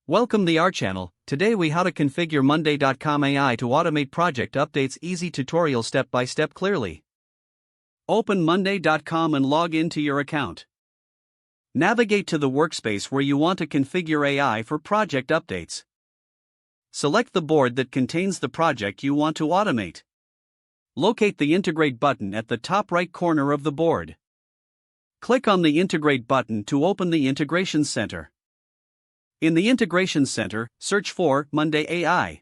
Welcome to our channel. Today we how to configure Monday.com AI to automate project updates. Easy tutorial step by step clearly. Open Monday.com and log into your account. Navigate to the workspace where you want to configure AI for project updates. Select the board that contains the project you want to automate. Locate the Integrate button at the top right corner of the board. Click on the Integrate button to open the Integration Center. In the Integration Center, search for Monday AI.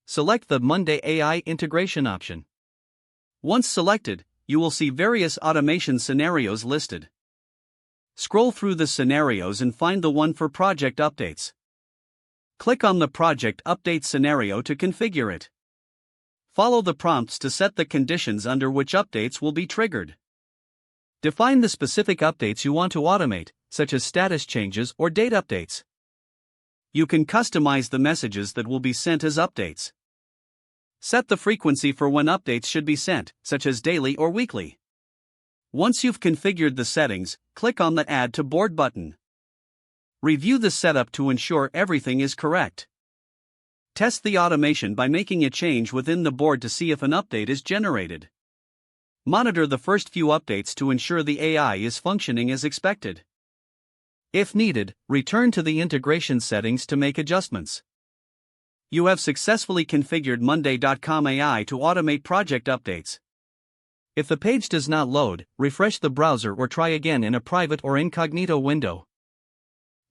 Select the Monday AI integration option. Once selected, you will see various automation scenarios listed. Scroll through the scenarios and find the one for project updates. Click on the project update scenario to configure it. Follow the prompts to set the conditions under which updates will be triggered. Define the specific updates you want to automate, such as status changes or date updates. You can customize the messages that will be sent as updates. Set the frequency for when updates should be sent, such as daily or weekly. Once you've configured the settings, click on the Add to Board button. Review the setup to ensure everything is correct. Test the automation by making a change within the board to see if an update is generated. Monitor the first few updates to ensure the AI is functioning as expected. If needed, return to the integration settings to make adjustments. You have successfully configured Monday.com AI to automate project updates. If the page does not load, refresh the browser or try again in a private or incognito window.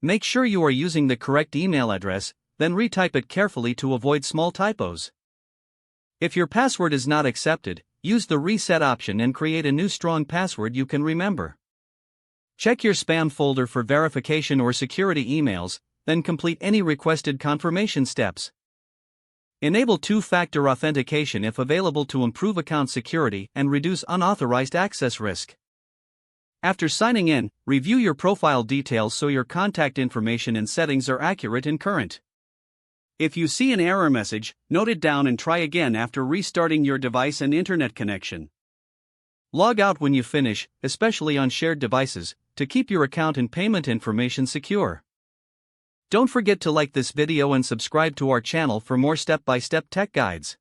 Make sure you are using the correct email address, then retype it carefully to avoid small typos. If your password is not accepted, use the reset option and create a new strong password you can remember. Check your spam folder for verification or security emails, then complete any requested confirmation steps. Enable two-factor authentication if available to improve account security and reduce unauthorized access risk. After signing in, review your profile details so your contact information and settings are accurate and current. If you see an error message, note it down and try again after restarting your device and internet connection. Log out when you finish, especially on shared devices, to keep your account and payment information secure. Don't forget to like this video and subscribe to our channel for more step-by-step tech guides.